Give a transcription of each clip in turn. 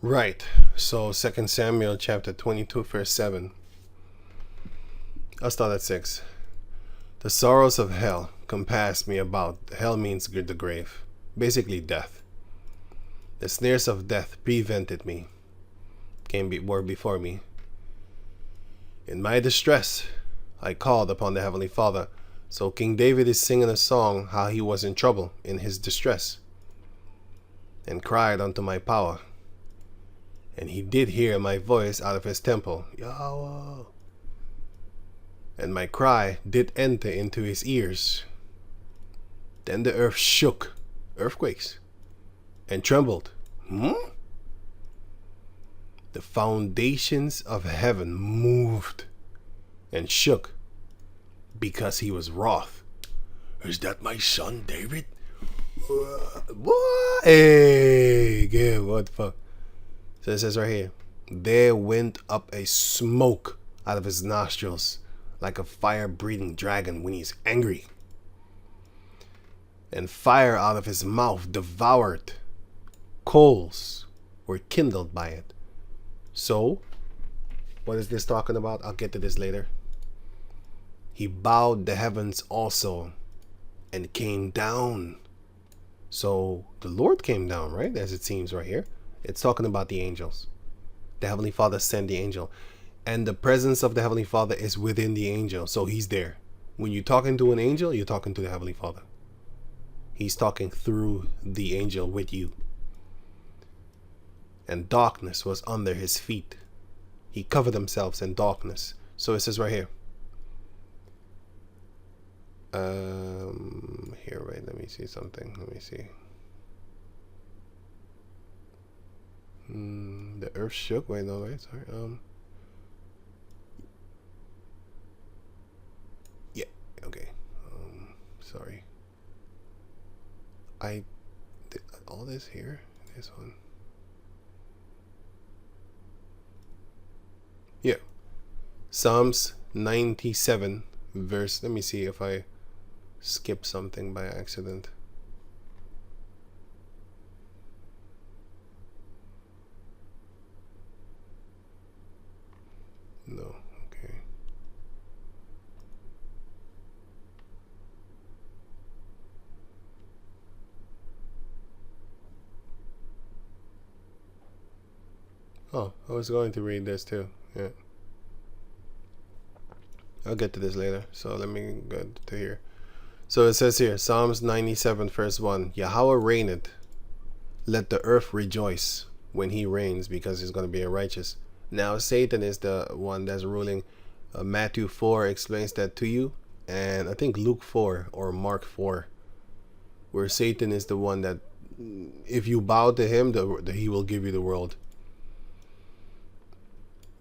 Right. So 2 Samuel chapter 22 verse 7. I'll start at 6. The sorrows of hell compassed me about. Hell means the grave. Basically death. The snares of death prevented me. Were before me. In my distress, I called upon the Heavenly Father. So King David is singing a song how he was in trouble in his distress. And cried unto my power. And he did hear my voice out of his temple. Yahweh. And my cry did enter into his ears. Then the earth shook, earthquakes, and trembled. The foundations of heaven moved and shook because he was wroth. Is that my son David? What? Hey, yeah, what the fuck? So it says right here, there went up a smoke out of his nostrils like a fire-breathing dragon when he's angry. And fire out of his mouth devoured. Coals were kindled by it. So, what is this talking about? I'll get to this later. He bowed the heavens also and came down. So, the Lord came down, right? As it seems right here. It's talking about the angels. The Heavenly Father sent the angel. And the presence of the Heavenly Father is within the angel. So he's there. When you're talking to an angel, you're talking to the Heavenly Father. He's talking through the angel with you. And darkness was under his feet. He covered himself in darkness. So it says right here. Here, wait, let me see something. Let me see. The earth shook. Wait, no, wait, sorry. Yeah, okay. Sorry. I did all this here. This one. Yeah. Psalms 97 verse. Let me see if I skip something by accident. No, okay. Oh, I was going to read this too. Yeah. I'll get to this later. So let me go to here. So it says here, Psalms 97 verse 1. Yahweh reigneth. Let the earth rejoice when he reigns, because he's going to be a righteous. Now Satan is the one that's ruling. Matthew 4 explains that to you. And I think Luke 4 or Mark 4. Where Satan is the one that, if you bow to him, he will give you the world.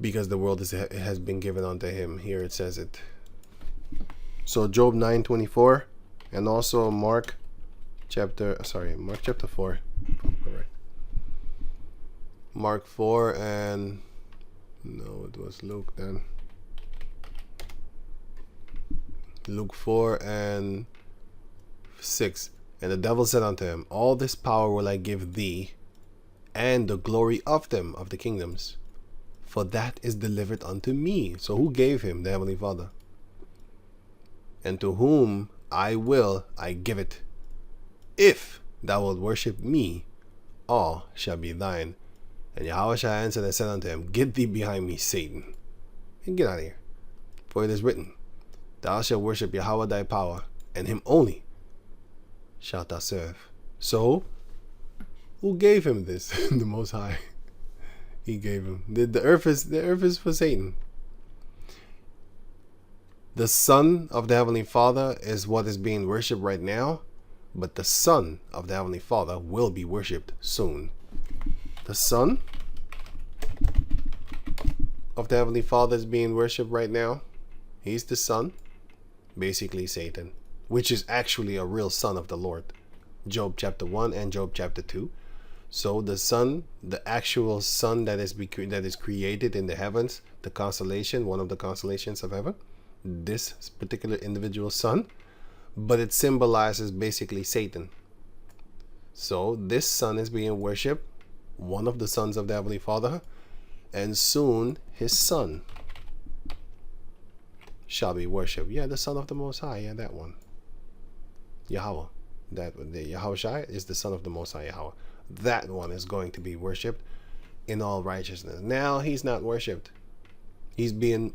Because the world has been given unto him. Here it says it. So Job 9:24. And also Mark chapter 4. Mark 4 and no, it was Luke then. Luke 4 and 6. And the devil said unto him, all this power will I give thee, and the glory of them, of the kingdoms, for that is delivered unto me. So who gave him? The Heavenly Father. And to whom I will, I give it. If thou wilt worship me, all shall be thine. And Yahweh shall answer and said unto him, get thee behind me, Satan, and get out of here. For it is written, thou shalt worship Yahweh thy power, and him only shalt thou serve. So, who gave him this? The Most High. He gave him. The earth is for Satan. The Son of the Heavenly Father is what is being worshipped right now, but the Son of the Heavenly Father will be worshipped soon. The Son of the Heavenly Father is being worshipped right now. He's the Son, basically Satan, which is actually a real son of the Lord. Job chapter 1 and Job chapter 2. So the Son, the actual Son that is created in the heavens, the constellation, one of the constellations of heaven, this particular individual Son, but it symbolizes basically Satan. So this Son is being worshipped one of the sons of the Heavenly Father, and soon his son shall be worshipped. Yeah, the Son of the Most High. Yeah, that one. Yahweh. The Yahweh Shai is the Son of the Most High Yahweh. That one is going to be worshipped in all righteousness. Now he's not worshipped. He's being,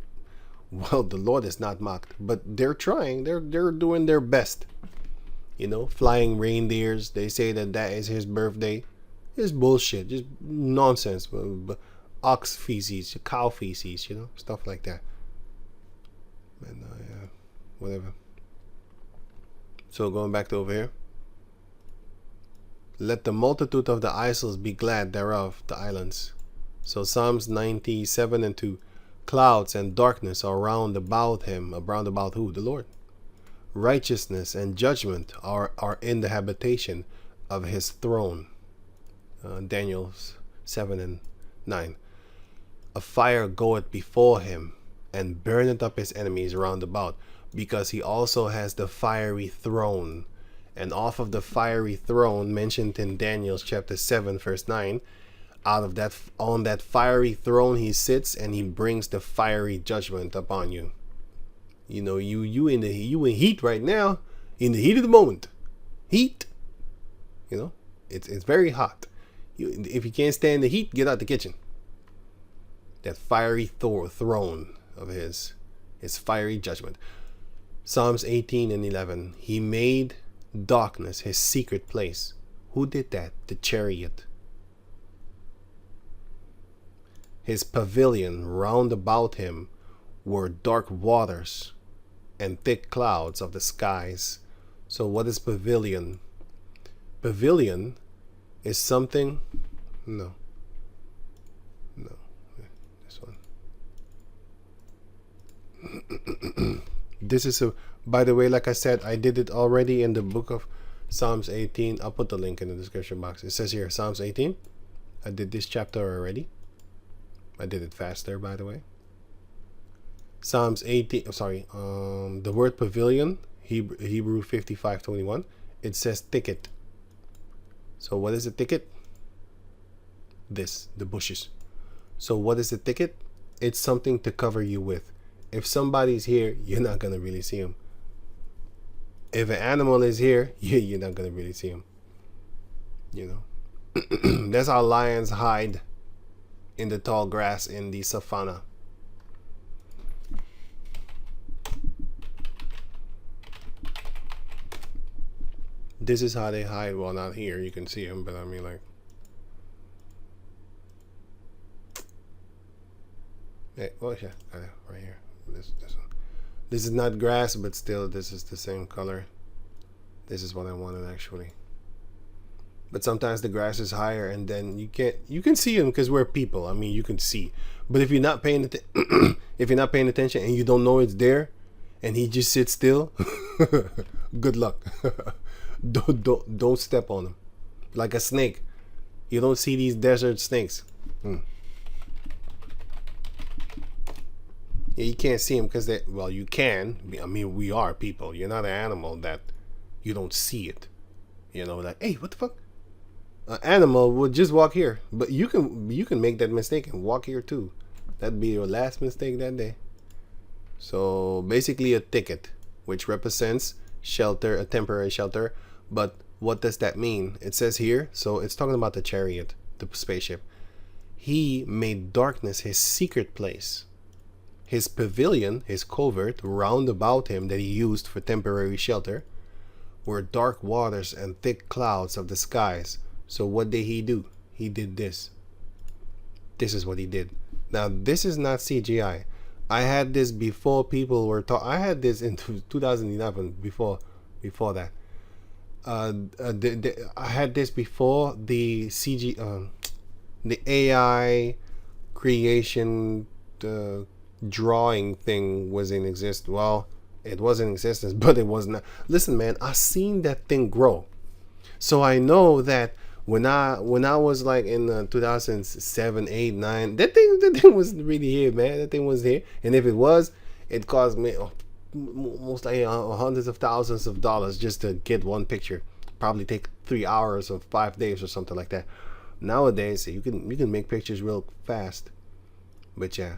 well, the Lord is not mocked, but they're trying. They're doing their best. You know, flying reindeers. They say that is his birthday. It's bullshit. Just nonsense. Ox feces, cow feces, you know, stuff like that. And yeah, whatever. So going back to over here. Let the multitude of the isles be glad thereof, the islands. So Psalms 97:2. Clouds and darkness are round about him. Round about who? The Lord. Righteousness and judgment are in the habitation of his throne. Daniel 7:9. A fire goeth before him, and burneth up his enemies round about, because he also has the fiery throne. And off of the fiery throne mentioned in Daniel chapter 7 verse 9, on that fiery throne he sits, and he brings the fiery judgment upon you. You know, you in heat right now, in the heat of the moment. Heat. You know, it's very hot. If you can't stand the heat, get out the kitchen. That fiery throne of his fiery judgment. Psalms 18:11. He made darkness his secret place. Who did that? The chariot. His pavilion round about him were dark waters and thick clouds of the skies. So what is pavilion? Pavilion is something. No. This one. This is by the way, like I said, I did it already in the book of Psalms 18. I'll put the link in the description box. It says here, Psalms 18. I did this chapter already. I did it faster, by the way. Psalms 18. Sorry. The word pavilion, Hebrew 55:21. It says thicket. So what is a thicket? The bushes. So what is a thicket? It's something to cover you with. If somebody's here, you're not gonna really see him. If an animal is here, you're not gonna really see him. You know, that's how lions hide in the tall grass in the savannah. This is how they hide. Well, not here. You can see them, but I mean, like, hey, oh yeah, right here. This one. This is not grass, but still, this is the same color. This is what I wanted actually. But sometimes the grass is higher, and then you can see them because we're people. I mean, you can see. But if you're not paying attention and you don't know it's there, and he just sits still, good luck. Don't step on him. Like a snake. You don't see these desert snakes. Yeah, you can't see them because well, you can. I mean, we are people. You're not an animal that you don't see it. You know, like, hey, what the fuck? An animal would just walk here, but you can make that mistake and walk here too. That'd be your last mistake that day. So basically, a thicket, which represents shelter, a temporary shelter. But what does that mean? It says here, so it's talking about the chariot, the spaceship. He made darkness his secret place. His pavilion, his covert, round about him that he used for temporary shelter, were dark waters and thick clouds of the skies. So what did he do? He did this. This is what he did. Now, this is not CGI. I had this before people were talking. I had this in 2011, before that. I had this before the the AI creation drawing thing was in existence. Well, it was in existence, but it was not. Listen, man, I seen that thing grow, so I know that when I was like in 2007, 8, 9, that thing was really here, man. That thing was here, and if it was, it cost me most like hundreds of thousands of dollars just to get one picture. Probably take 3 hours or 5 days or something like that. Nowadays, you can make pictures real fast. But yeah,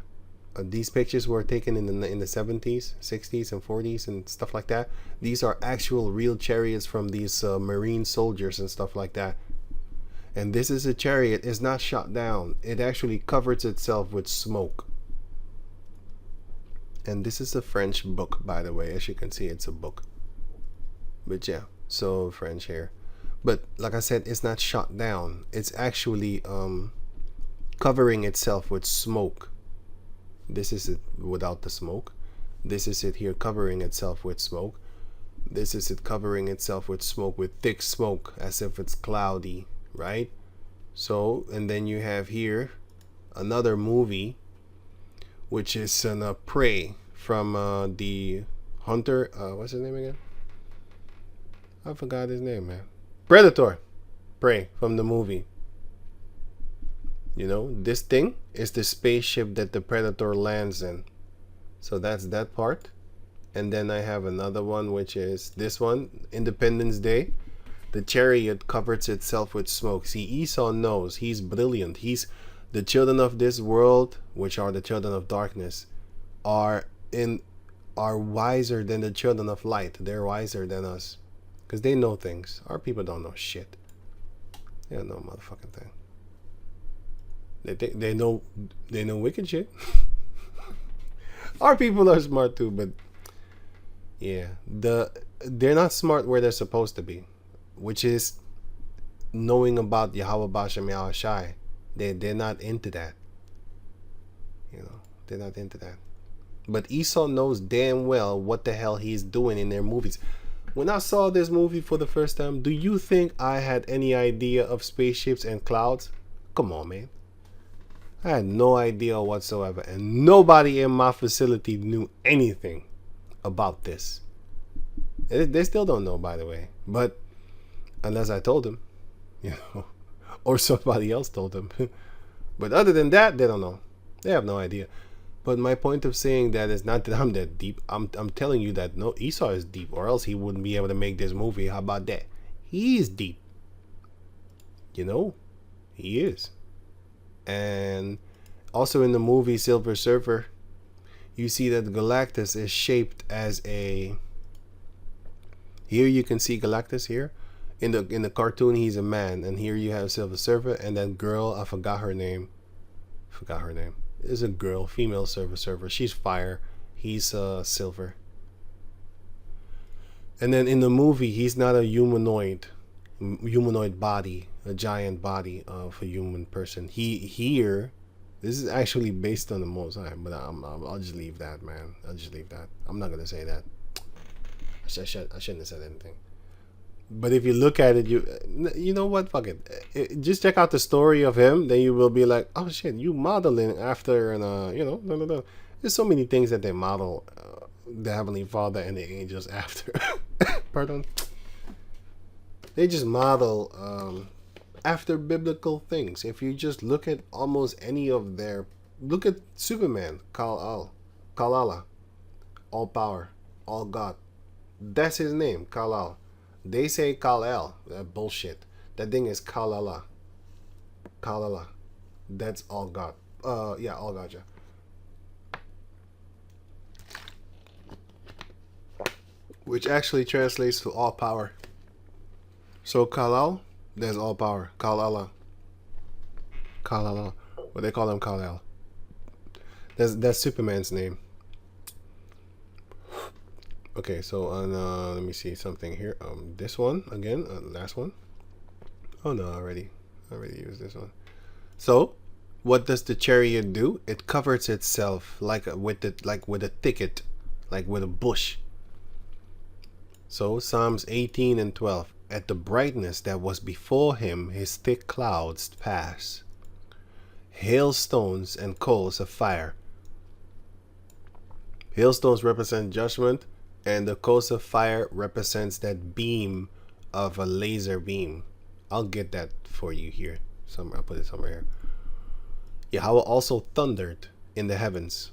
these pictures were taken in the 70s, 60s, and 40s and stuff like that. These are actual real chariots from these marine soldiers and stuff like that. And this is a chariot. It's not shot down. It actually covers itself with smoke. And this is a French book, by the way. As you can see, it's a book. But yeah, so French here. But like I said, it's not shot down. It's actually covering itself with smoke. This is it without the smoke. This is it here covering itself with smoke. This is it covering itself with smoke, with thick smoke, as if it's cloudy, right? So, and then you have here another movie, which is a Prey from the hunter. What's his name again? I forgot his name, man. Predator. Prey from the movie. You know, this thing is the spaceship that the Predator lands in. So that's that part. And then I have another one, which is this one, Independence Day. The chariot covers itself with smoke. See, Esau knows. He's brilliant. He's the children of this world, which are the children of darkness, are wiser than the children of light. They're wiser than us, because they know things. Our people don't know shit. They don't know motherfucking thing. They know wicked shit. Our people are smart too, but yeah, they're not smart where they're supposed to be, which is knowing about Yahweh Bashem Yahweh Shai. They're not into that. You know, they're not into that. But Esau knows damn well what the hell he's doing in their movies. When I saw this movie for the first time, do you think I had any idea of spaceships and clouds? Come on, man. I had no idea whatsoever, and nobody in my facility knew anything about this. They still don't know, by the way, but unless I told them, you know, or somebody else told them. But other than that, they don't know. They have no idea. But my point of saying that is not that I'm that deep. I'm telling you that no, Esau is deep, or else he wouldn't be able to make this movie. How about that? He is deep. You know, he is. And also in the movie Silver Surfer, you see that Galactus is shaped as a. Here you can see Galactus here. In the cartoon, he's a man, and here you have Silver Surfer, and that girl, I forgot her name. Is a girl, female Silver Surfer. She's fire. He's silver. And then in the movie, he's not a humanoid body, a giant body of a human person. This is actually based on the Most High, but I'll just leave that, man. I'll just leave that. I'm not gonna say that. I shouldn't have said anything. But if you look at it, you know what? Fuck it. Just check out the story of him. Then you will be like, oh shit, you modeling after, and you know, no. There's so many things that they model the Heavenly Father and the angels after. Pardon. They just model after biblical things. If you just look at almost any of look at Superman, Kal-Allah, all power, all God. That's his name, Kal-El. They say Kal-El. That bullshit. That thing is Kal-Allah. Kal-Allah. That's all God. Yeah, all God, yeah. Which actually translates to all power. So Kal-El, there's all power. Kal-Allah. Kal-Allah. But they call him Kal-El. That's Superman's name. Okay, so let me see something here. This one again, last one. Oh no, I already used this one. So, what does the chariot do? It covers itself like with a thicket, like with a bush. So Psalms 18 and 12. At the brightness that was before him, his thick clouds pass. Hailstones and coals of fire. Hailstones represent judgment. And the coals of fire represents that beam of a laser beam. I'll get that for you here. I'll put it somewhere here. Yahweh also thundered in the heavens,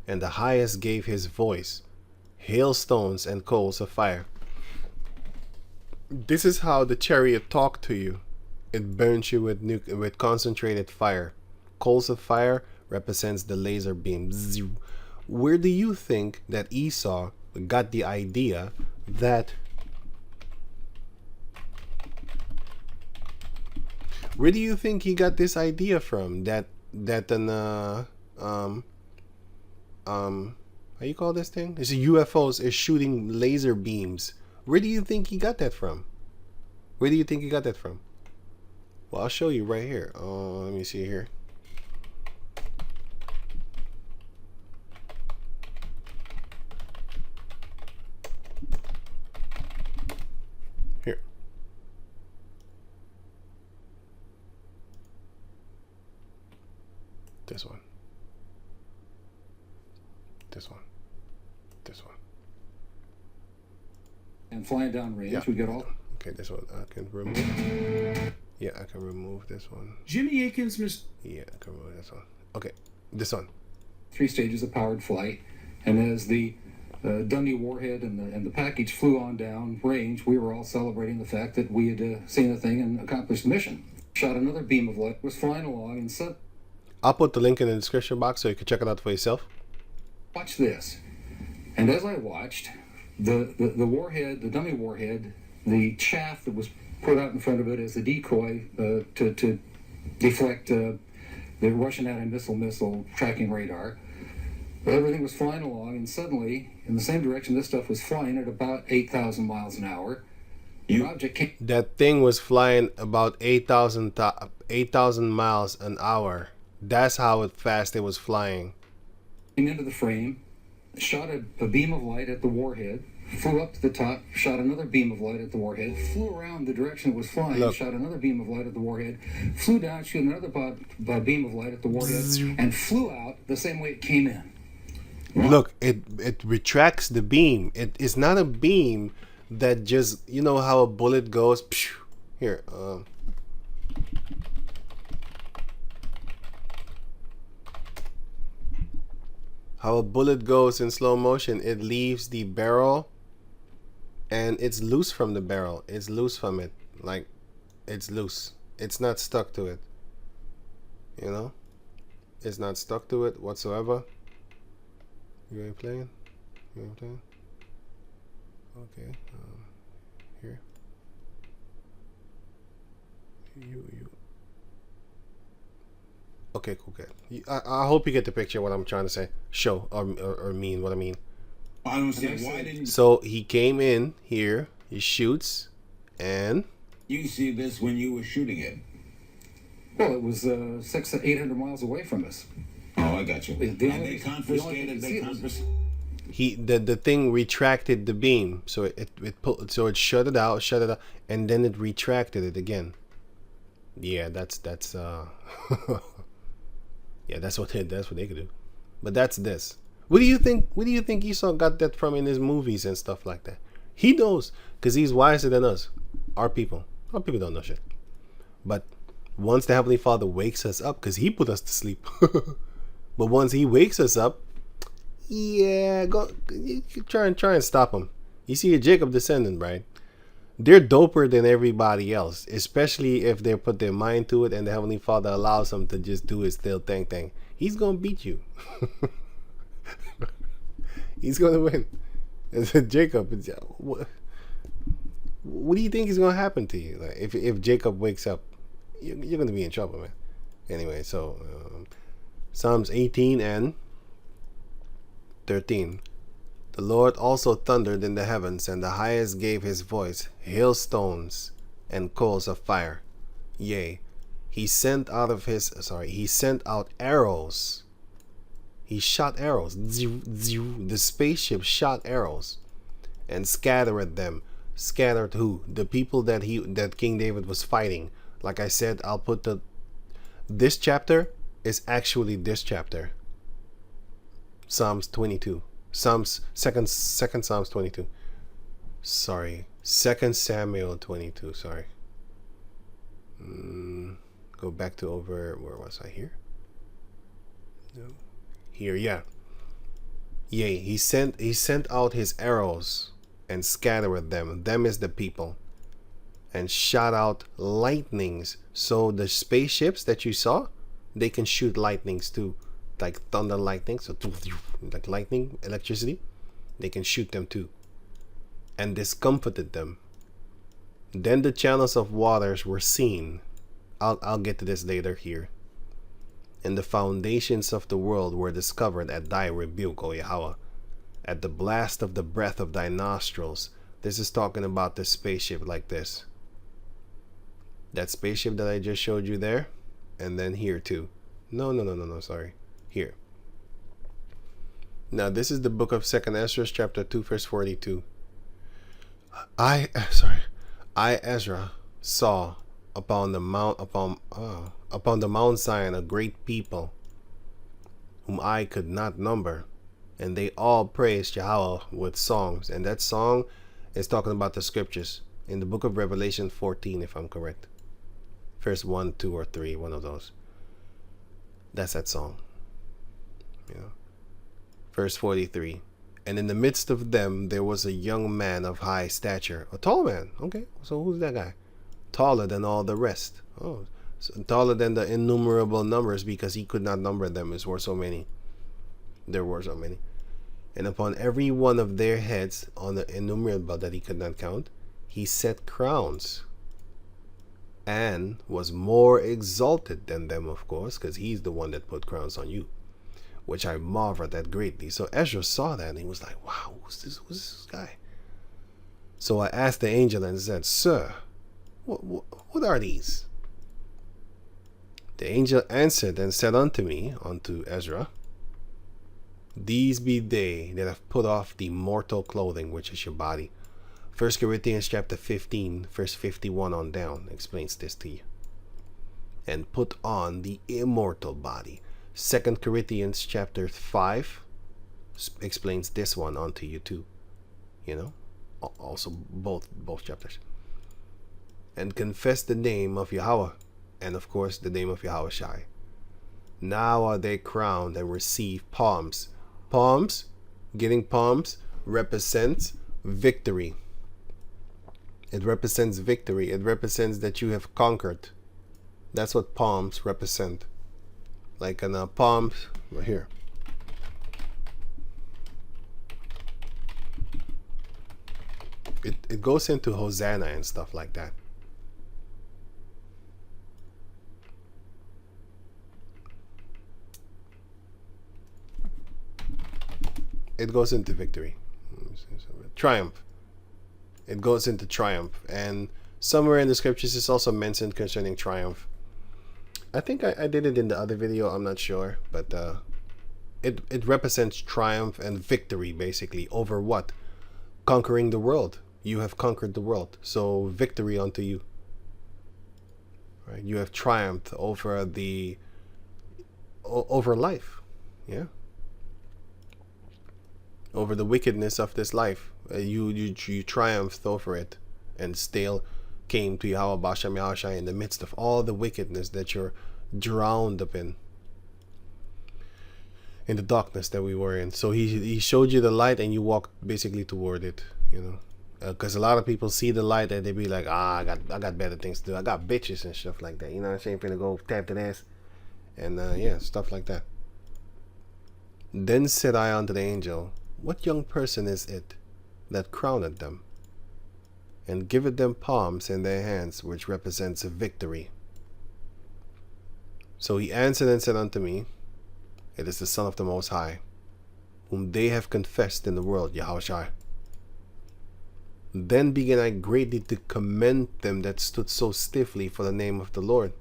and the highest gave his voice. Hailstones and coals of fire. This is how the chariot talked to you. It burns you with concentrated fire. Coals of fire represents the laser beam. Where do you think that Esau got the idea that? Where do you think he got this idea from? That how you call this thing? It's UFOs is shooting laser beams. Where do you think he got that from? Where do you think he got that from? Well, I'll show you right here. Let me see here. Here. This one. This one. This one. And flying down range, yeah. We get all. Okay, this one I can remove. Yeah, I can remove this one. Jimmy Akin's Yeah, I can remove this one. Okay, this one. 3 stages of powered flight, and as the dummy warhead and the package flew on down range, we were all celebrating the fact that we had seen the thing and accomplished the mission. Shot another beam of light, was flying along, and said, I'll put the link in the description box so you can check it out for yourself. Watch this. And as I watched, the warhead, the dummy warhead, the chaff that was put out in front of it as a decoy to deflect the Russian anti-missile tracking radar. Everything was flying along, and suddenly, in the same direction this stuff was flying at about 8,000 miles an hour, the object came. That thing was flying about 8,000 miles an hour. That's how fast it was flying. Into the frame, shot a beam of light at the warhead, flew up to the top, shot another beam of light at the warhead, flew around the direction it was flying, shot another beam of light at the warhead, flew down, shot another beam of light at the warhead, and flew out the same way it came in. Look, it retracts the beam. It is not a beam that just, you know how a bullet goes. Here, how a bullet goes in slow motion. It leaves the barrel and it's loose from the barrel. It's loose from it. Like, it's loose. It's not stuck to it. You know? It's not stuck to it whatsoever. You ain't playing? You ain't playing? Okay. Here. You. Okay, cool, good. I hope you get the picture of what I'm trying to say. Show or mean what I mean. I don't see why didn't So he came in here, he shoots, and you see this when you were shooting it? Well, it was 800 miles away from us. Oh, I got you. And they confiscated. The thing retracted the beam, so it shut it out, and then it retracted it again. Yeah, that's yeah, that's what they could do. But that's this. What do you think Esau got that from in his movies and stuff like that? He knows, because he's wiser than us. Our people don't know shit. But once the Heavenly Father wakes us up, because he put us to sleep, but once he wakes us up, yeah, go you try and stop him. You see a Jacob descendant, right? They're doper than everybody else, especially if they put their mind to it and the Heavenly Father allows them to just do his still thing. He's gonna beat you. He's gonna win. As Jacob, what do you think is gonna happen to you? Like if Jacob wakes up, you're gonna be in trouble, man. Anyway, so Psalms 18 and 13. The Lord also thundered in the heavens, and the highest gave his voice, hailstones and coals of fire. Yea, he sent out arrows. He shot arrows. The spaceship shot arrows and scattered them. Scattered who? The people that King David was fighting. Like I said, I'll put this chapter is actually this chapter. Psalms 22. Second Psalms 22. Sorry. 2 Samuel 22. Sorry. Go back to where was I here? No. Here, yeah. Yea, he sent out his arrows and scattered them. Them is the people. and shot out lightnings. So the spaceships that you saw, they can shoot lightnings too, like thunder lightning. So like lightning, electricity, they can shoot them too, and discomfited them. Then the channels of waters were seen. I'll get to this later here. And the foundations of the world were discovered at thy rebuke, O Yahweh, at the blast of the breath of thy nostrils. This is talking about the spaceship like this. That spaceship that I just showed you there, and then here too. No, sorry. Here. Now this is the book of 2nd Ezra, chapter 2, verse 42. I, Ezra, saw upon the Mount Zion a great people, whom I could not number, and they all praised Yahweh with songs. And that song is talking about the scriptures in the book of Revelation 14, if I'm correct. Verse 1, 2, or 3, one of those. That's that song. You know. Verse 43. And in the midst of them there was a young man of high stature. A tall man. Okay, so who's that guy? Taller than all the rest. Oh, so taller than the innumerable numbers, because he could not number them. There were so many. And upon every one of their heads, on the innumerable that he could not count, he set crowns, and was more exalted than them, of course, because he's the one that put crowns on you, which I marveled at greatly. So Ezra saw that, and he was like, wow, who's this guy? So I asked the angel and said, Sir, what are these? The angel answered and said unto me, unto Ezra, These be they that have put off the mortal clothing, which is your body. 1 Corinthians chapter 15, verse 51 on down explains this to you. And put on the immortal body. 2 Corinthians chapter 5 explains this one unto you too. You know, also both chapters. And confess the name of Yahweh, and of course the name of Yahweh Shai. Now are they crowned and receive palms. Palms, getting palms, represents victory. It represents victory. It represents that you have conquered. That's what palms represent. Like in palms, right here. It goes into Hosanna and stuff like that. It goes into victory. Triumph. It goes into triumph. And somewhere in the scriptures it's also mentioned concerning triumph. I think I did it in the other video, I'm not sure. But it represents triumph and victory, basically. Over what? Conquering the world. You have conquered the world. So victory unto you. Right? You have triumphed over over life. Yeah. Over the wickedness of this life. You triumphed over it, and still came to Yahweh Basham Yahushai in the midst of all the wickedness that you're drowned up in the darkness that we were in. So he showed you the light, and you walked basically toward it, you know, because a lot of people see the light and they be like, I got better things to do. I got bitches and stuff like that, you know what I'm saying? Finna go tap that ass, and yeah, stuff like that. Then said I unto the angel, What young person is it that crowned them, and giveth them palms in their hands, which represents a victory? So he answered and said unto me, It is the Son of the Most High, whom they have confessed in the world, Yahushua. Then began I greatly to commend them that stood so stiffly for the name of the Lord.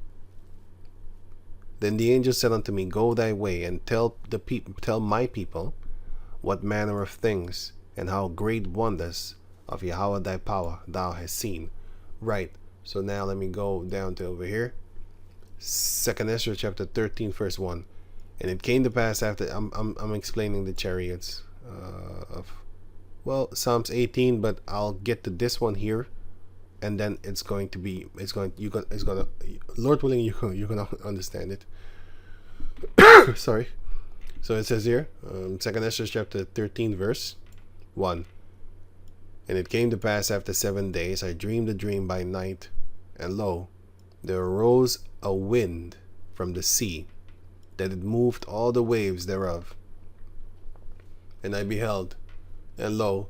Then the angel said unto me, Go thy way, and tell my people what manner of things and how great wonders of Yahweh thy power thou hast seen. Right. So now let me go down to over here. 2nd Ezra chapter 13 verse 1. And it came to pass after I'm explaining the chariots of Psalms 18, but I'll get to this one here, and then Lord willing, you're gonna understand it. Sorry. So it says here, 2nd Ezra chapter 13 verse 1. And it came to pass after 7 days, I dreamed a dream by night, and lo, there arose a wind from the sea, that it moved all the waves thereof. And I beheld, and lo,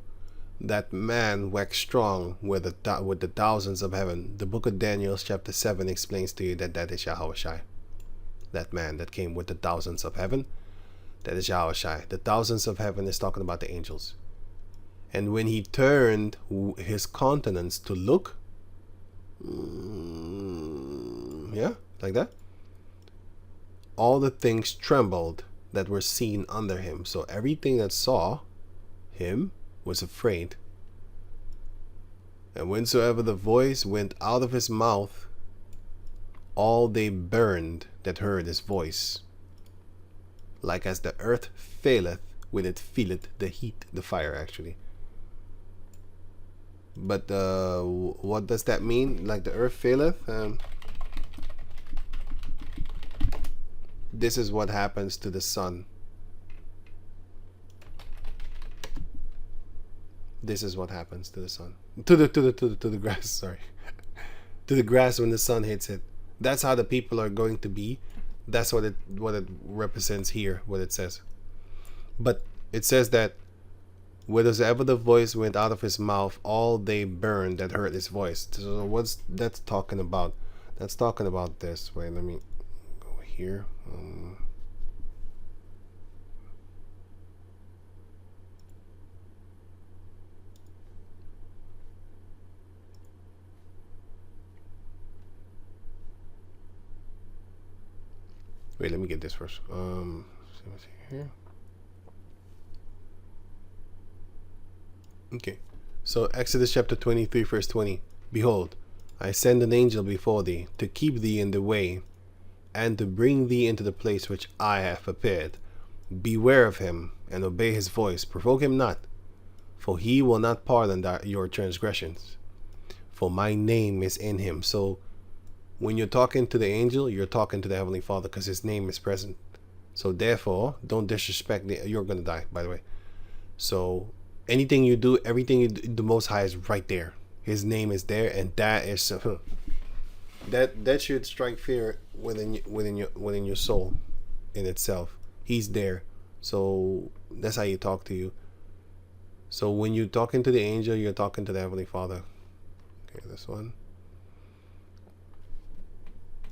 that man waxed strong with the thousands of heaven. The book of Daniel chapter 7 explains to you that that is Yahushua. That man that came with the thousands of heaven, that is Yahushua. The thousands of heaven is talking about the angels. And when he turned his countenance to look, yeah, like that, all the things trembled that were seen under him. So everything that saw him was afraid. And whensoever the voice went out of his mouth, all they burned that heard his voice. Like as the earth faileth when it feeleth the heat, the fire actually. But what does that mean? Like the earth faileth? This is what happens to the sun. This is what happens to the sun. To the grass, sorry. To the grass when the sun hits it. That's how the people are going to be. That's what it represents here, what it says. But it says that wheresoever the voice went out of his mouth, all they burned that heard his voice. So what's that's talking about? That's talking about this. Wait, let me go here. Wait, let me get this first. Let's see here. Okay, so Exodus chapter 23 verse 20. Behold, I send an angel before thee to keep thee in the way, and to bring thee into the place which I have prepared. Beware of him, and obey his voice. Provoke him not, for he will not pardon your transgressions. For my name is in him. So when you're talking to the angel, you're talking to the Heavenly Father, because his name is present. So therefore, don't disrespect you're going to die, by the way. So anything you do, everything you do, the Most High is right there. His name is there, and that is that should strike fear within your soul in itself. He's there. So that's how you talk to you. So when you're talking to the angel, you're talking to the Heavenly Father. Okay, this one.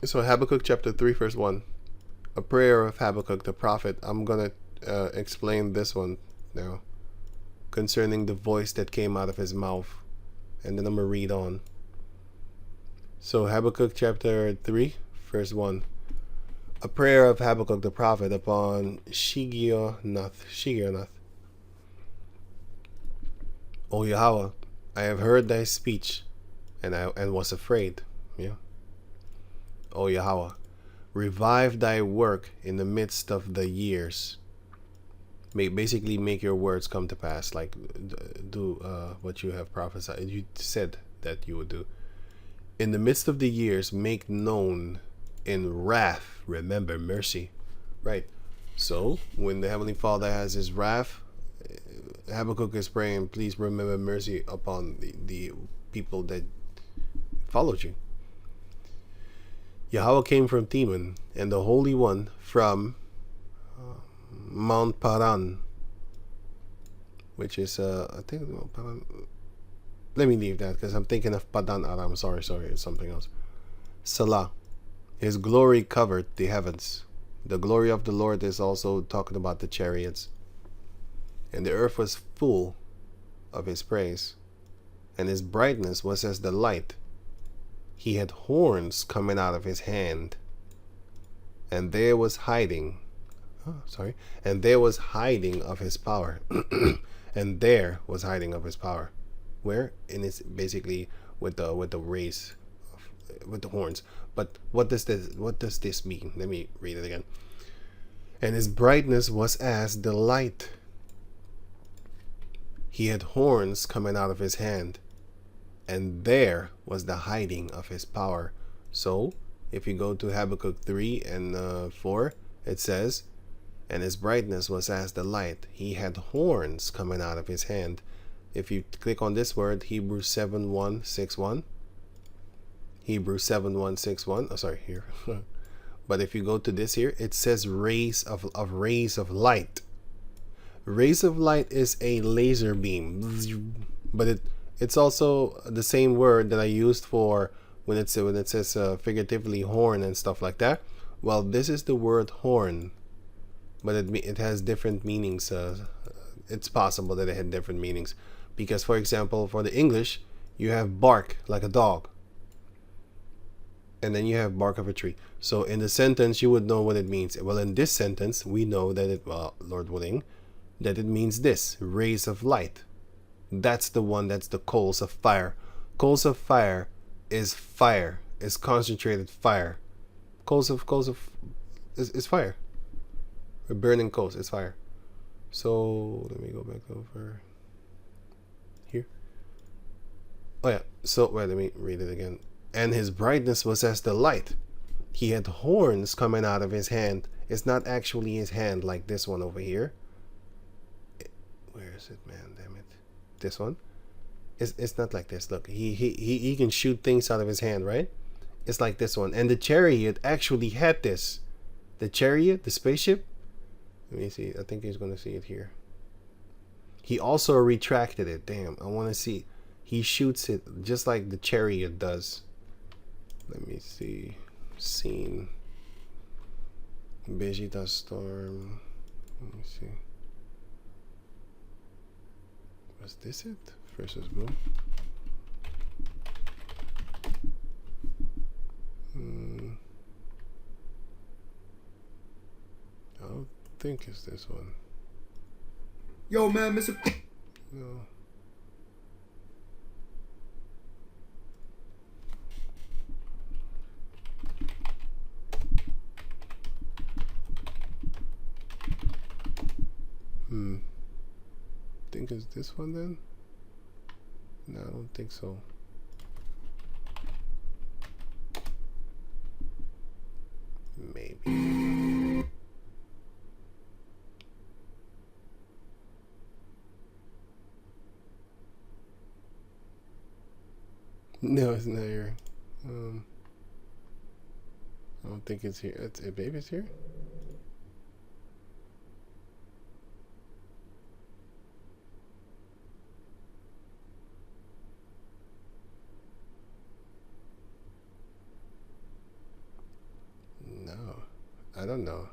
So Habakkuk chapter 3 verse 1. A prayer of Habakkuk the prophet. I'm going to explain this one now, concerning the voice that came out of his mouth. And then I'm going to read on. So Habakkuk chapter 3 verse 1. A prayer of Habakkuk the prophet upon Shigionoth. O Yahweh, I have heard thy speech, and was afraid. Yeah. O Yahweh, revive thy work in the midst of the years. Basically make your words come to pass. Like do what you have prophesied. You said that you would do. In the midst of the years, make known. In wrath, remember mercy. Right. So when the Heavenly Father has his wrath, Habakkuk is praying, please remember mercy upon the people that followed you. Yahweh came from Teman, and the Holy One from Mount Paran, which is I think let me leave that, because I'm thinking of Padan Aram. Sorry, it's something else. Salah. His glory covered the heavens. The glory of the Lord is also talking about the chariots. And the earth was full of his praise, and his brightness was as the light. He had horns coming out of his hand, and there was hiding. And there was hiding of his power. And there was hiding of his power. Where? And it's basically with the race, with the horns. But what does this mean? Let me read it again. And his brightness was as the light. He had horns coming out of his hand, and there was the hiding of his power. So if you go to Habakkuk 3 and 4, it says, and his brightness was as the light. He had horns coming out of his hand, If you click on this word, Hebrews 7:161. Hebrews 7:161. Oh, sorry, here. But if you go to this here, it says rays of light. Rays of light is a laser beam, but it's also the same word that I used for when it says figuratively horn and stuff like that. Well, this is the word horn, but it has different meanings. It's possible that it had different meanings because, for example, for the English, you have bark like a dog, and then you have bark of a tree. So in the sentence, you would know what it means. Well, in this sentence, we know that it, well, Lord willing, that it means this, rays of light. That's the one, that's the coals of fire. Coals of fire, is concentrated fire. Coals of is fire. Burning coals is fire. So let me go back over here. Oh yeah, so wait, let me read it again. And his brightness was as the light. He had horns coming out of his hand. It's not actually his hand like this one over here. Where is it, man? Damn it. This one. It's not like this. Look, he can shoot things out of his hand, right? It's like this one. And the chariot actually had this. The chariot, the spaceship. Let me see. I think he's gonna see it here. He also retracted it. Damn, I want to see. He shoots it just like the chariot does. Let me see. Scene. Vegeta storm. Let me see. Was this it? Versus blue. I don't think it's this one. Yo, man, Mr. No. Think it's this one then? No, I don't think so. Maybe. No, it's not here. I don't think it's here. It's baby's here. No, I don't know.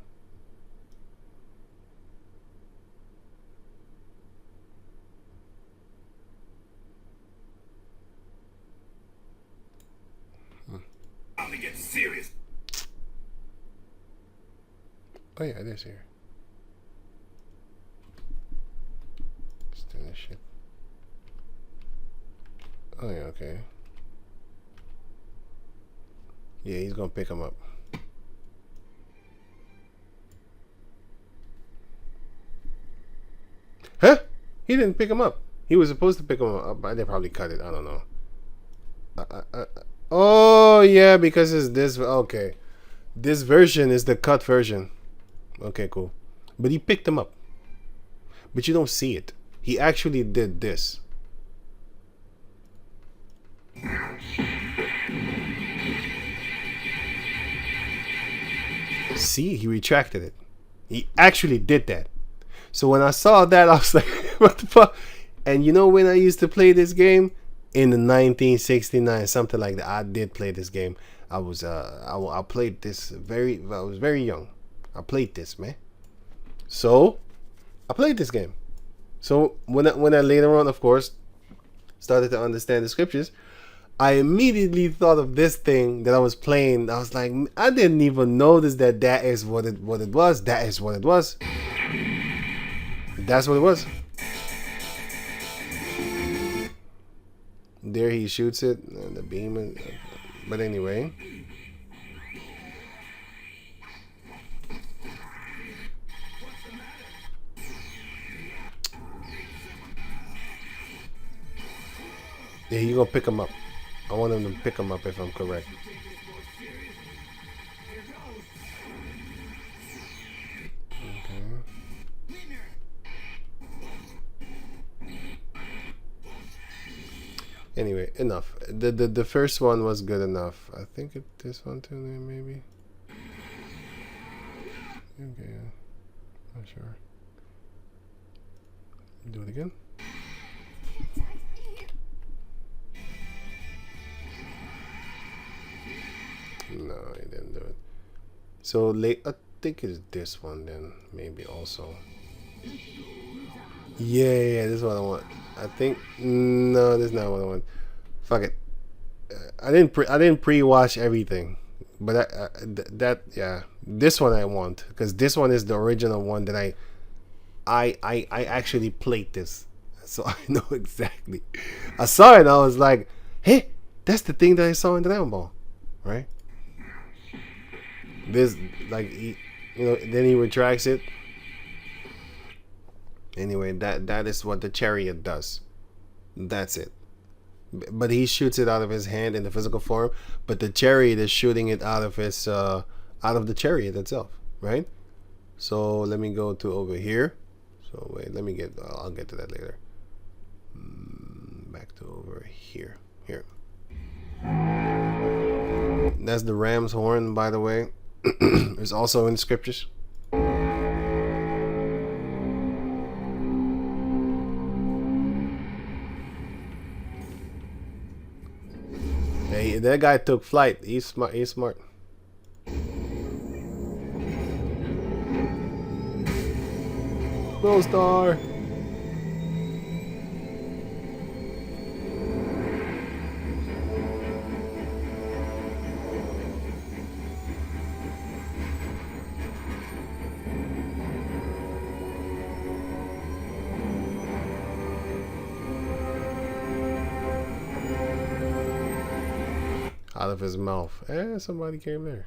To get serious. Oh yeah, it is here. Still this shit. Oh yeah, okay. Yeah, he's gonna pick him up. Huh? He didn't pick him up. He was supposed to pick him up, but they probably cut it. I don't know. Oh yeah, because it's this. Okay, this version is the cut version. Okay, cool. But he picked him up. But you don't see it. He actually did this. See, he retracted it. He actually did that. So when I saw that, I was like, what the fuck? And you know when I used to play this game? In the 1969, something like that. I did play this game. I played this I was very young. I played this, man. So I played this game. So when I later on, of course, started to understand the scriptures, I immediately thought of this thing that I was playing. I was like, I didn't even notice that is what it was. That is what it was. That's what it was. There he shoots it, and the beam. But anyway. Yeah, he's gonna pick him up. I want him to pick him up if I'm correct. Okay. Anyway, enough. The first one was good enough. I think this one too, maybe. Okay, not sure. Do it again. No, he didn't do it. So late. I think it's this one then, maybe also. Yeah, this is what I want. I think no, this is not what I want. Fuck it. I didn't pre-watch everything, but yeah, this one I want because this one is the original one that I actually played this, so I know exactly. I saw it and I was like, hey, that's the thing that I saw in Dragon Ball, right? This like then he retracts it. Anyway, that is what the chariot does. That's it. But he shoots it out of his hand in the physical form, but the chariot is shooting it out of his out of the chariot itself, right? So let me go to over here. So wait, let me get. I'll get to that later. Back to over here. Here. That's the ram's horn, by the way. It's also in the scriptures. Hey, that guy took flight. He's smart. He's smart. Gold star. Out of his mouth. Somebody came there.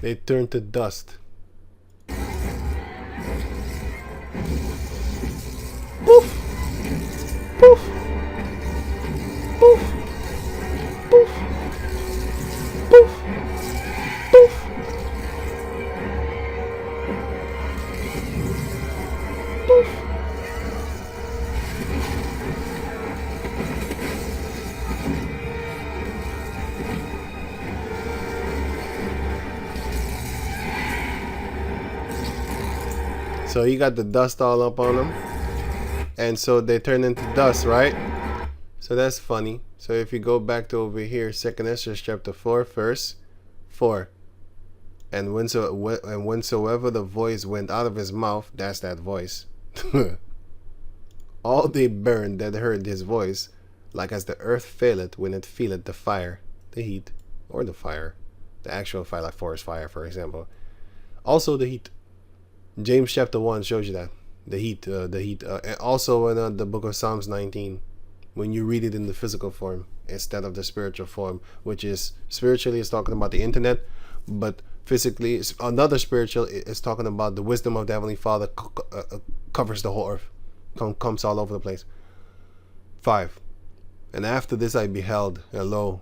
They turned to dust. Poof! Poof! Poof! Poof! Poof! Poof! Poof! So you got the dust all up on them, and so they turn into dust, right? So that's funny. So if you go back to over here, 2nd Esdras chapter 4, verse 4, and whensoever the voice went out of his mouth, that's that voice. All they burned that heard his voice, like as the earth faileth when it feeleth the fire, the heat, or the fire, the actual fire, like forest fire, for example. Also the heat. James chapter 1 shows you that the heat, and also in the book of Psalms 19, when you read it in the physical form instead of the spiritual form, which is spiritually is talking about the internet, but physically another spiritual is talking about the wisdom of the Heavenly Father covers the whole earth, comes all over the place. 5. And after this I beheld, and lo,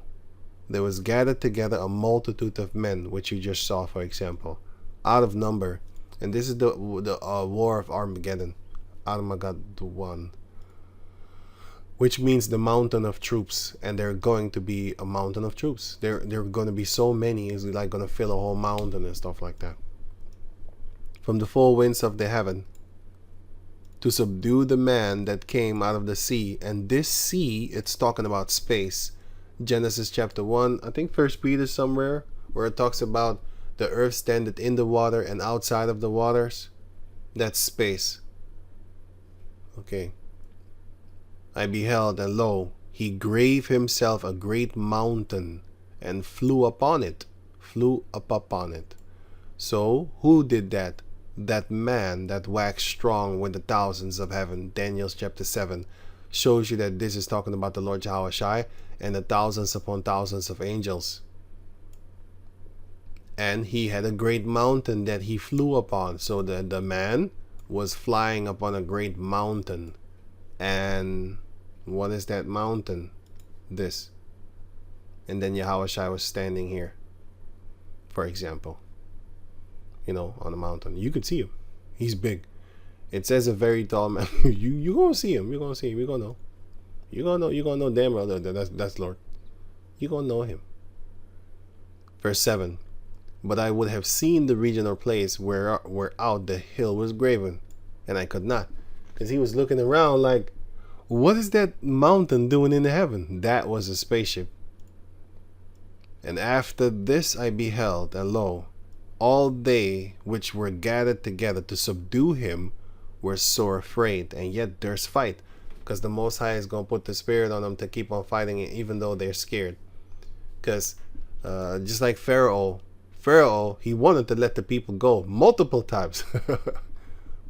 there was gathered together a multitude of men, which you just saw, for example, out of number. And this is the war of Armageddon, Armageddon, which means the mountain of troops. And they're going to be a mountain of troops. They're going to be so many, it's like going to fill a whole mountain and stuff like that. From the four winds of the heaven, to subdue the man that came out of the sea. And this sea, it's talking about space. Genesis chapter 1, I think 1 Peter somewhere, where it talks about the earth standeth in the water and outside of the waters. That's space. Okay. I beheld, and lo, he gave himself a great mountain and flew upon it. Flew up upon it. So, who did that? That man that waxed strong with the thousands of heaven. Daniel chapter 7 shows you that this is talking about the Lord Yahushua and the thousands upon thousands of angels. And he had a great mountain that he flew upon. So the man was flying upon a great mountain. And what is that mountain? This. And then Yahushua was standing here, for example. you know, on the mountain. You could see him. He's big. It says a very tall man. you gonna see him. You're gonna see him. You're gonna know. You're gonna know damn well that's Lord. You're gonna know him. Verse 7. But I would have seen the region or place where out the hill was graven, and I could not, because he was looking around like, what is that mountain doing in the heaven? That was a spaceship. And after this I beheld, and lo, all they which were gathered together to subdue him were sore afraid, and yet durst fight, because the Most High is going to put the spirit on them to keep on fighting it, even though they're scared. Because just like Pharaoh, he wanted to let the people go multiple times.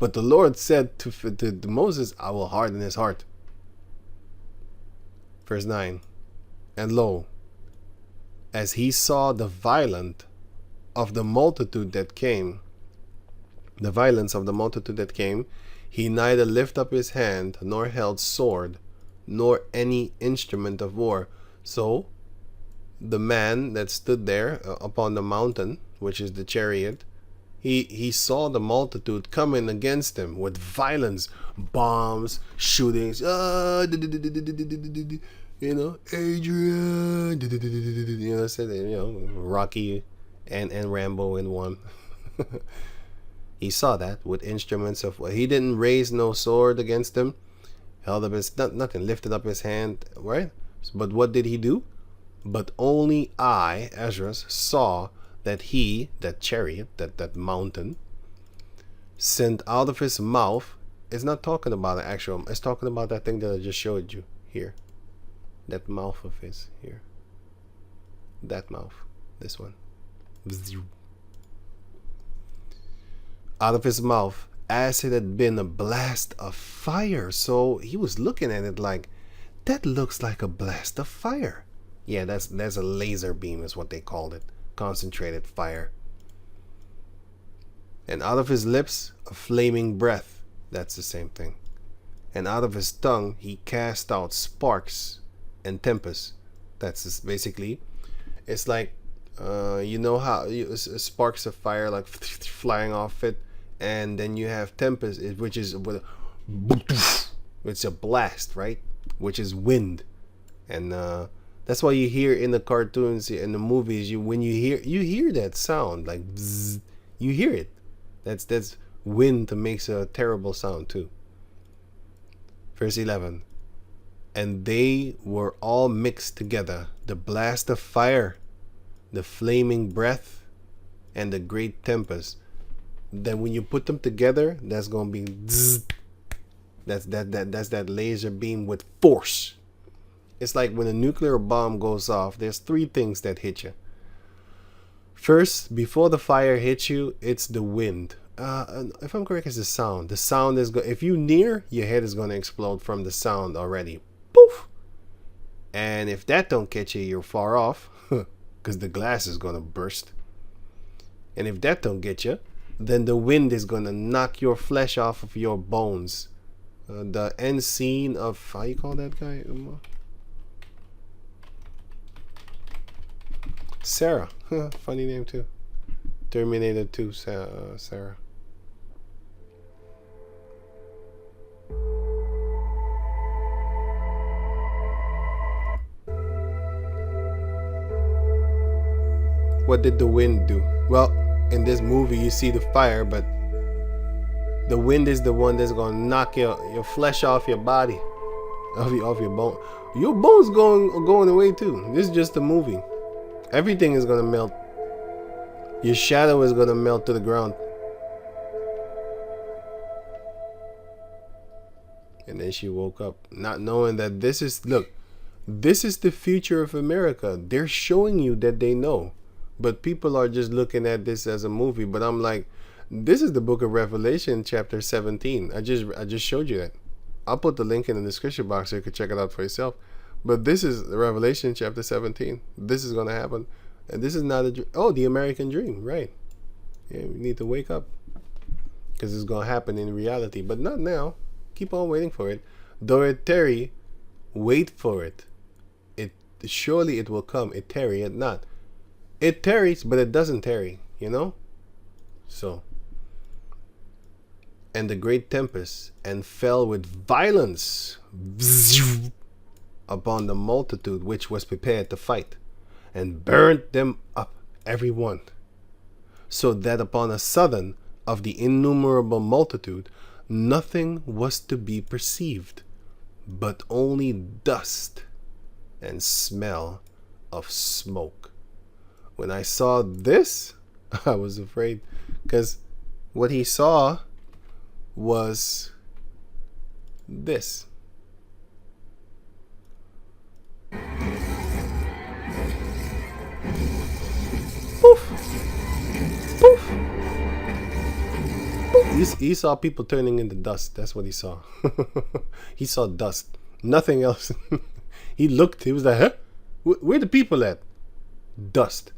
But the Lord said to Moses, I will harden his heart. Verse 9. And lo, as he saw the violence of the multitude that came, he neither lift up his hand, nor held sword, nor any instrument of war. So the man that stood there upon the mountain, which is the chariot, he saw the multitude coming against him with violence, bombs, shootings, you know, Adrian, you know, said, you know, Rocky and Rambo in one. He saw that with instruments of war. He didn't raise no sword against them, held up his nothing, lifted up his hand, right? But what did he do? But only I, Ezra, saw that he, that chariot, that mountain, sent out of his mouth. It's not talking about an actual, it's talking about that thing that I just showed you here. That mouth of his here. That mouth. This one. Out of his mouth, as it had been a blast of fire. So he was looking at it like, that looks like a blast of fire. Yeah, that's a laser beam is what they called it. Concentrated fire. And out of his lips, a flaming breath. That's the same thing. And out of his tongue, he cast out sparks and tempest. That's just basically, it's like, you know how sparks of fire like flying off it, and then you have tempest, which is it's a blast, right? Which is wind, and that's why you hear in the cartoons, in the movies, when you hear that sound like bzzz, you hear it. That's wind that makes a terrible sound too. Verse 11. And they were all mixed together, the blast of fire, the flaming breath, and the great tempest. Then when you put them together, that's gonna be zzz. That's that laser beam with force. It's like when a nuclear bomb goes off, there's three things that hit you. First, before the fire hits you, it's the wind. If I'm correct, it's the sound. The sound is if you near, your head is gonna explode from the sound already. Poof! And if that don't catch you, you're far off, because the glass is gonna burst. And if that don't get you, then the wind is gonna knock your flesh off of your bones. The end scene of, how you call that guy? Sarah. Funny name too. Terminator 2, Sarah. What did the wind do? Well, in this movie you see the fire, but the wind is the one that's gonna knock your flesh off your body, off your bone. Your bones going away too. This is just a movie. Everything is gonna melt. Your shadow is gonna melt to the ground. And then she woke up, not knowing that this is the future of America. They're showing you that they know. But people are just looking at this as a movie. But I'm like, this is the book of Revelation, chapter 17. I just showed you that. I'll put the link in the description box so you can check it out for yourself. But this is Revelation chapter 17. This is going to happen. And this is not a dream. Oh, the American dream, right. Yeah, we need to wake up. Because it's going to happen in reality. But not now. Keep on waiting for it. Though it tarry, wait for it. Surely it will come. It tarry, it not. It tarries, but it doesn't tarry, you know? So, and the great tempest, and fell with violence upon the multitude which was prepared to fight, and burnt them up every one, so that upon a sudden of the innumerable multitude nothing was to be perceived, but only dust and smell of smoke. When I saw this, I was afraid, because what he saw was this. Poof. Poof. He saw people turning into dust. That's what he saw. He saw dust. Nothing else. He looked. He was like, huh? Where the people at? Dust.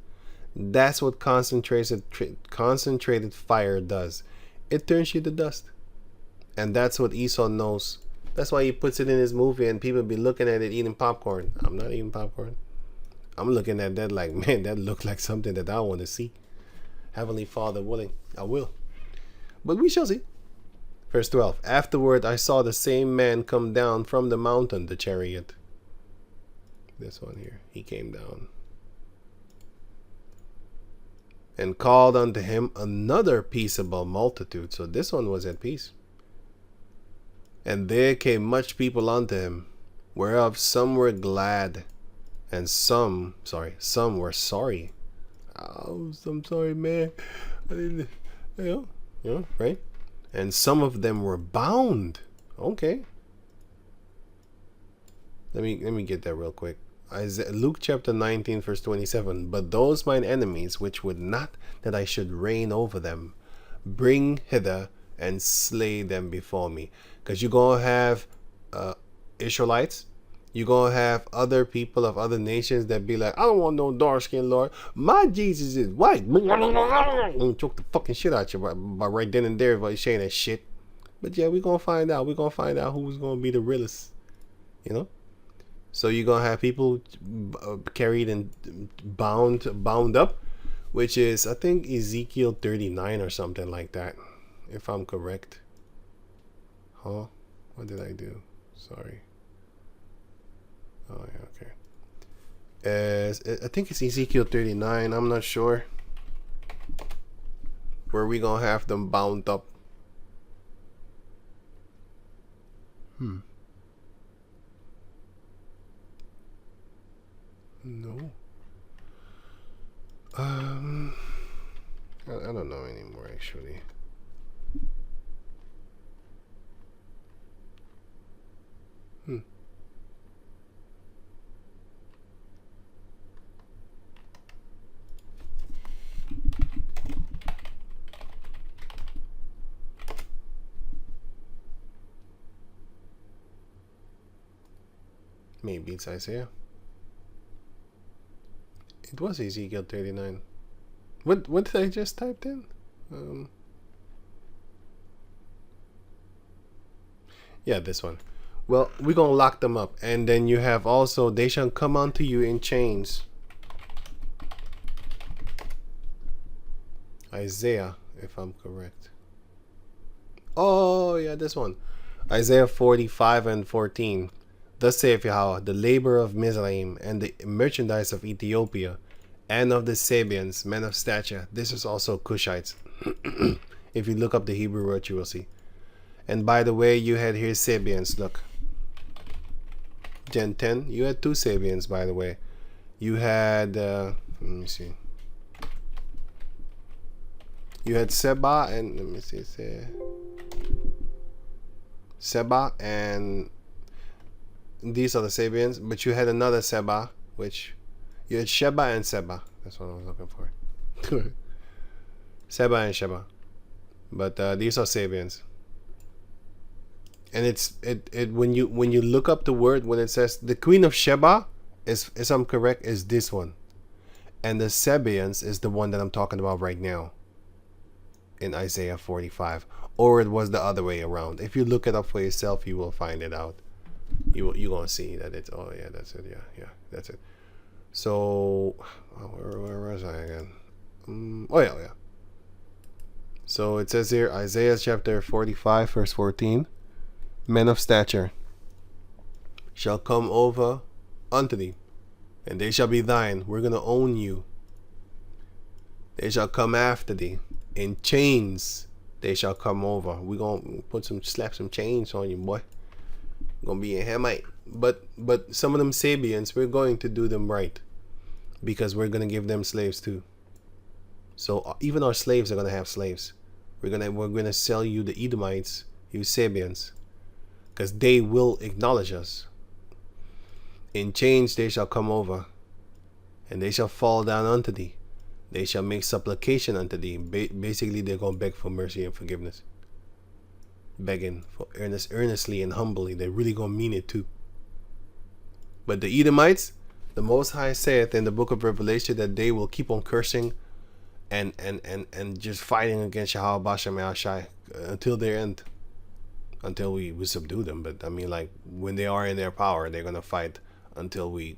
That's what concentrated fire does. It turns you to dust. And that's what Esau knows. That's why he puts it in his movie and people be looking at it eating popcorn. I'm not eating popcorn. I'm looking at that like, man, that looked like something that I want to see. Heavenly Father willing, I will. But we shall see. Verse 12. Afterward I saw the same man come down from the mountain, the chariot. This one here. He came down. And called unto him another peaceable multitude. So this one was at peace. And there came much people unto him, whereof some were glad, and some were sorry. Oh, I'm sorry, man. I didn't, right? And some of them were bound. Okay. Let me get that real quick. Luke chapter 19 verse 27. But those mine enemies which would not that I should reign over them, bring hither and slay them before me. Because you're going to have Israelites. You're going to have other people of other nations that be like, I don't want no dark skin, Lord. My Jesus is white. And choke the fucking shit out you by right then and there by saying that shit. But yeah, we're going to find out. We're going to find out who's going to be the realest. You know? So you're going to have people carried and bound up, which is, I think, Ezekiel 39 or something like that, if I'm correct. Huh? What did I do? Sorry. Oh, yeah, okay. I think it's Ezekiel 39. I'm not sure. Where we gonna have them bound up. No. I don't know anymore, actually. Maybe it's Isaiah. It was Ezekiel 39. What did I just type in? Yeah, this one. Well, we're gonna lock them up, and then you have also they shall come unto you in chains. Isaiah, if I'm correct. Oh yeah, this one. Isaiah 45 and 14. Thus saith Yahweh, the labor of Mizraim, and the merchandise of Ethiopia, and of the Sabians, men of stature. This is also Cushites. If you look up the Hebrew word, you will see. And by the way, you had here Sabians. Look. Gen 10. You had 2 Sabians, by the way. You had, let me see. You had Seba and, let me see. Seba and... These are the Sabians, but you had another Seba, which you had Sheba and Seba. That's what I was looking for. Seba and Sheba, but these are Sabians. And it's when you look up the word, when it says the Queen of Sheba is, if I'm correct, is this one, and the Sabians is the one that I'm talking about right now in Isaiah 45, or it was the other way around. If you look it up for yourself, you will find it out. You're gonna see that it's, oh yeah, that's it, yeah, that's it. So where was I again? Oh yeah. So it says here, Isaiah chapter 45, verse 14. Men of stature shall come over unto thee, and they shall be thine. We're going to own you. They shall come after thee. In chains they shall come over. We're going to slap some chains on you, boy. Going to be a Hamite. But some of them Sabians, we're going to do them right, because we're going to give them slaves too. So even our slaves are going to have slaves. We're going to sell you the Edomites, you Sabians, because they will acknowledge us. In chains they shall come over, and they shall fall down unto thee. They shall make supplication unto thee. Basically, they're going to beg for mercy and forgiveness. Begging for earnestly and humbly. They're really going to mean it too. But the Edomites, the Most High saith in the book of Revelation that they will keep on cursing and just fighting against Yahweh Bashem Yahshai until their end. Until we subdue them. But I mean, like, when they are in their power, they're going to fight until we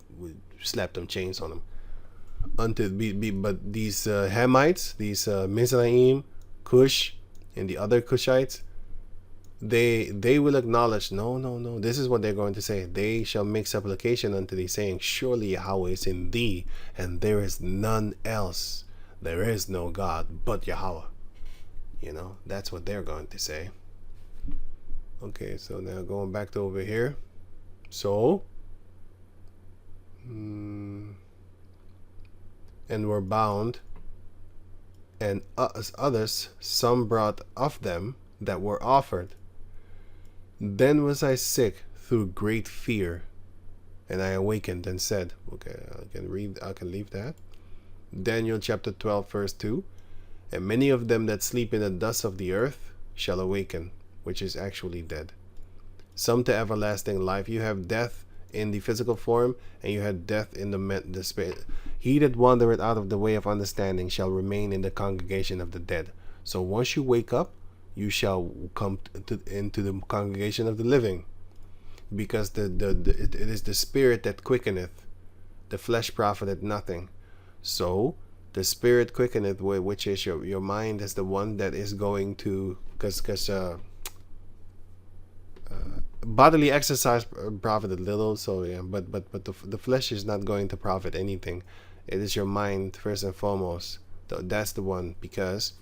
slap them chains on them. But these Hamites, these Mizraim, Cush, and the other Cushites, they will acknowledge, no, this is what they're going to say. They shall make supplication unto thee, saying, surely Yahweh is in thee, and there is none else. There is no God but Yahweh. You know, that's what they're going to say. Okay, so now going back to over here. So, and were bound, and others, some brought of them that were offered. Then was I sick through great fear, and I awakened and said, okay, I can leave that. Daniel chapter 12, verse 2. And many of them that sleep in the dust of the earth shall awaken, which is actually dead. Some to everlasting life. You have death in the physical form, and you had death in the spirit. He that wandereth out of the way of understanding shall remain in the congregation of the dead. So once you wake up, you shall come into the congregation of the living, because it is the spirit that quickeneth, the flesh profiteth nothing. So the spirit quickeneth, which is your mind, is the one that is going to, because bodily exercise profited little. So yeah, but the flesh is not going to profit anything. It is your mind first and foremost. That's the one, because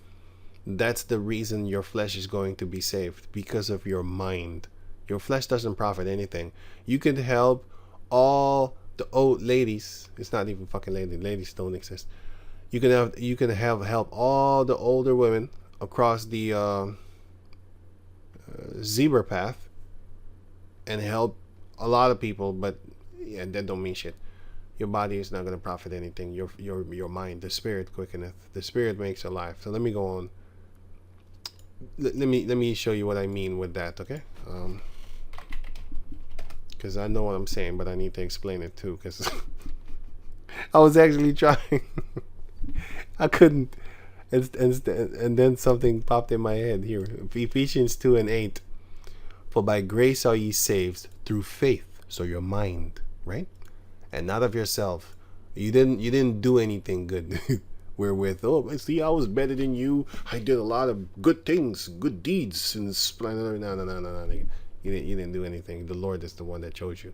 that's the reason your flesh is going to be saved, because of your mind. Your flesh doesn't profit anything. You can help all the old ladies. It's not even fucking ladies don't exist. You can help all the older women across the zebra path, and help a lot of people, but yeah, that don't mean shit. Your body is not going to profit anything. Your mind, the spirit quickeneth. The spirit makes alive. So let me go on. Let me show you what I mean with that, okay? Because I know what I'm saying, but I need to explain it too, because I was actually trying. I couldn't, and then something popped in my head here. Ephesians 2:8. For by grace are ye saved through faith. So your mind, right? And not of yourself. You didn't do anything good. Wherewith, oh, see, I was better than you. I did a lot of good things, good deeds. And no. You didn't do anything. The Lord is the one that chose you.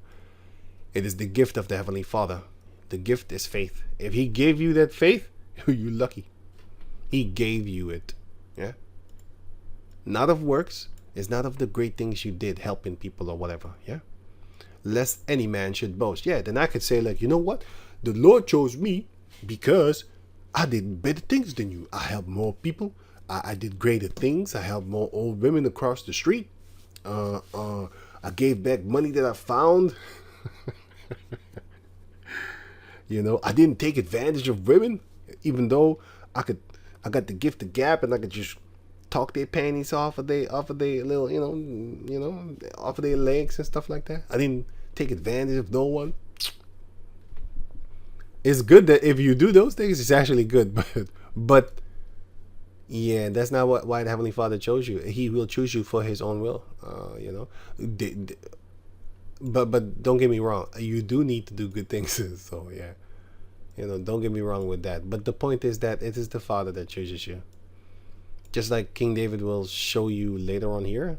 It is the gift of the Heavenly Father. The gift is faith. If He gave you that faith, you're lucky. He gave you it. Yeah. Not of works. It's not of the great things you did, helping people or whatever. Yeah. Lest any man should boast. Yeah. Then I could say, like, you know what? The Lord chose me because I did better things than you. I helped more people. I did greater things. I helped more old women across the street. I gave back money that I found. You know, I didn't take advantage of women, even though I got the gift of gab, and I could just talk their panties off of their little, you know, off of their legs and stuff like that. I didn't take advantage of no one. It's good that if you do those things, it's actually good, but yeah, that's not why the Heavenly Father chose you. He will choose you for His own will, you know. But don't get me wrong, you do need to do good things. So yeah, you know, don't get me wrong with that. But the point is that it is the Father that chooses you. just like King David will show you later on here.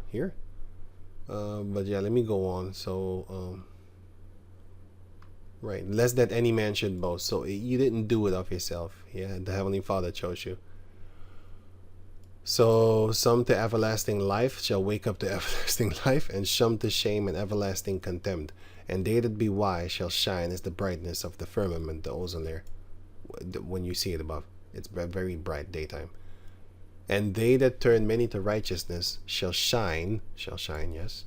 But yeah, let me go on. So right, lest that any man should boast. So you didn't do it of yourself. Yeah, the Heavenly Father chose you. So some to everlasting life shall wake up to everlasting life, and some to shame and everlasting contempt. And they that be wise shall shine as the brightness of the firmament, the ozone layer. When you see it above, it's very bright daytime. And they that turn many to righteousness shall shine, yes,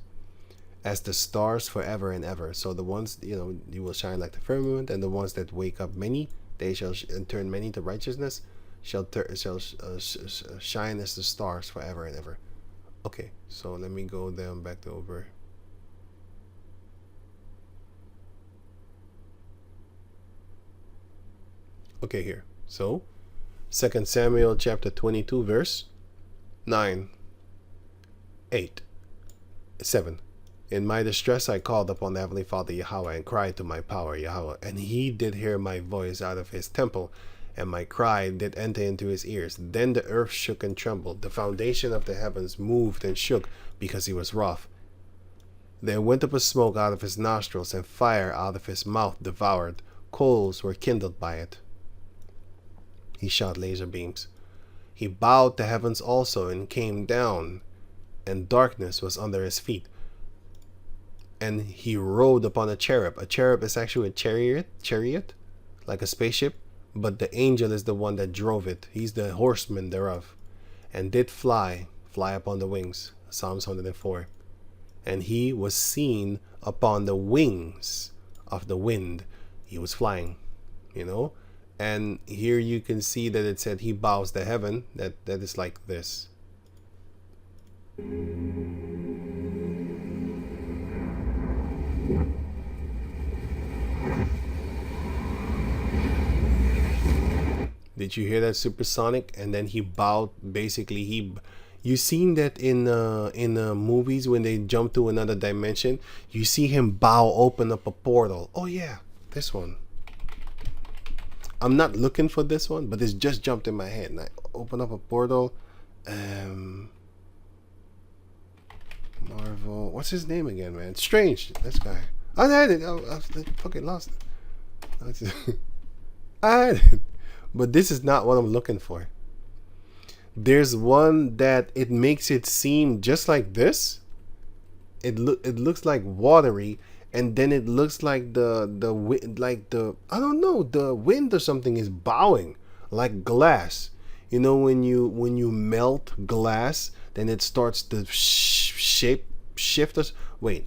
as the stars forever and ever. So the ones, you will shine like the firmament, and the ones that wake up many, they shall turn many to righteousness, shall shine as the stars forever and ever. Okay, so let me go down back to over. Okay, here. So 2 Samuel chapter 22 verse 9, 8, 7. In my distress I called upon the Heavenly Father Yahweh and cried to my power Yahweh, and he did hear my voice out of his temple, and my cry did enter into his ears. Then the earth shook and trembled, the foundation of the heavens moved and shook, because he was wroth. There went up a smoke out of his nostrils, and fire out of his mouth devoured. Coals were kindled by it. He shot laser beams. He bowed the heavens also and came down, and darkness was under his feet. And he rode upon a cherub. A cherub is actually a chariot, like a spaceship, but the angel is the one that drove it. He's the horseman thereof. And did fly upon the wings. Psalms 104. And he was seen upon the wings of the wind. He was flying, And here you can see that it said he bows the heaven. That is like this. Did you hear that supersonic? And then he bowed. Basically, you seen that in movies when they jump to another dimension. You see him bow, open up a portal. Oh yeah, this one. I'm not looking for this one, but it's just jumped in my head. And I open up a portal. Marvel. What's his name again, man? Strange. This guy. I had it. I fucking lost it. I had it. But this is not what I'm looking for. There's one that it makes it seem just like this. It looks like watery, and then it looks like the I don't know, the wind or something is bowing like glass. When you melt glass, then it starts to shift us. Wait,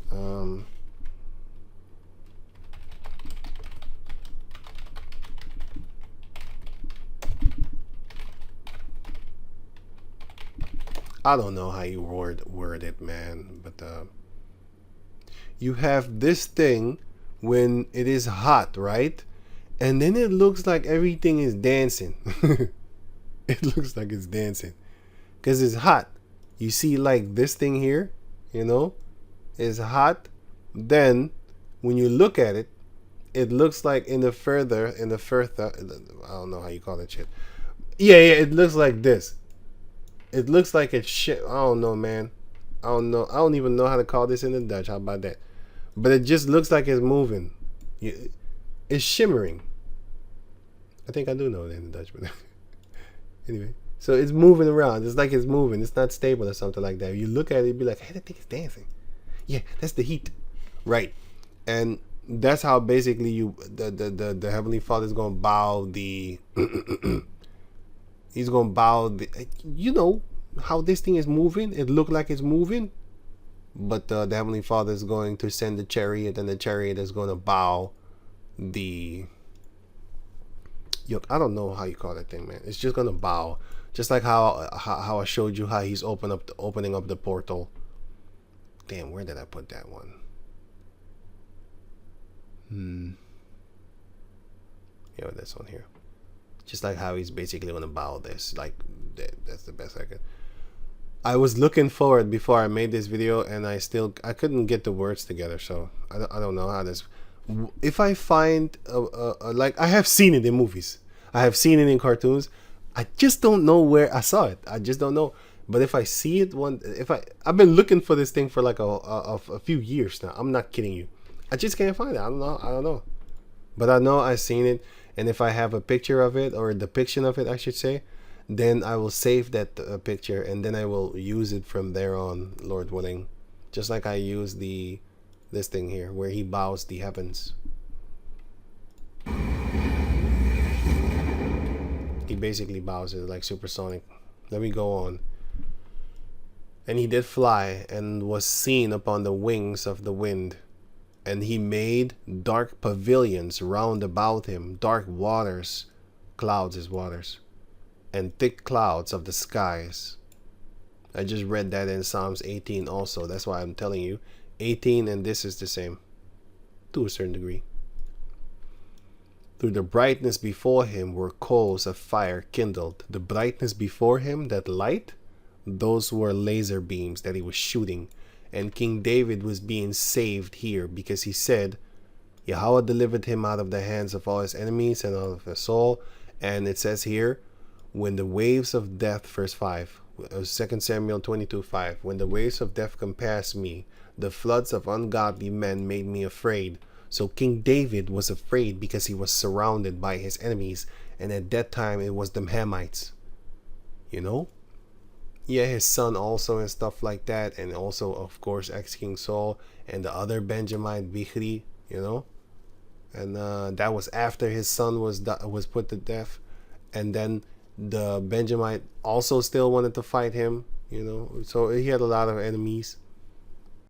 I don't know how you word it, man, but you have this thing when it is hot, right? And then it looks like everything is dancing. It looks like it's dancing because it's hot. You see, like this thing here, is hot. Then when you look at it, it looks like in the further, I don't know how you call that shit. Yeah, it looks like this. It looks like it's shit. I don't know, man. I don't know. I don't even know how to call this in the Dutch. How about that? But it just looks like it's moving. It's shimmering. I think I do know it in the Dutch, but anyway. So it's moving around. It's like it's moving. It's not stable or something like that. You look at it, you'd be like, hey, that thing is dancing. Yeah, that's the heat. Right. And that's how basically the Heavenly Father is going to bow the... He's going to bow the... how this thing is moving? It looked like it's moving. But the Heavenly Father is going to send the chariot, and the chariot is going to bow the... I don't know how you call that thing, man. It's just going to bow. Just like how I showed you how he's opening up the portal. Damn, where did I put that one? Yeah, this one here. Just like how he's basically going to bow this. Like, that's the best I could. I was looking forward before I made this video, and I couldn't get the words together. So I don't know how this. If I find like, I have seen it in movies, I have seen it in cartoons. I just don't know where I saw it. I just don't know. But if I see it I've been looking for this thing for like a few years now. I'm not kidding you. I just can't find it. I don't know. But I know I've seen it, and if I have a picture of it or a depiction of it, I should say, then I will save that picture, and then I will use it from there on, Lord willing. Just like I use this thing here where he bows the heavens. He basically bows it like supersonic. Let me go on. And he did fly and was seen upon the wings of the wind. And he made dark pavilions round about him, dark waters, clouds is waters, and thick clouds of the skies. I just read that in Psalms 18 also. That's why I'm telling you. 18 and this is the same, to a certain degree. Through the brightness before him were coals of fire kindled. The brightness before him, that light, those were laser beams that he was shooting. And King David was being saved here because he said, Yahweh delivered him out of the hands of all his enemies and out of his soul. And it says here, when the waves of death, verse 5, 2 Samuel 22:5, when the waves of death compassed me, the floods of ungodly men made me afraid. So King David was afraid because he was surrounded by his enemies. And at that time, it was the Hamites. You know? Yeah, his son also and stuff like that. And also, of course, ex-King Saul and the other Benjamite Bichri, you know? And that was after his son was put to death. And then the Benjamite also still wanted to fight him, you know? So he had a lot of enemies.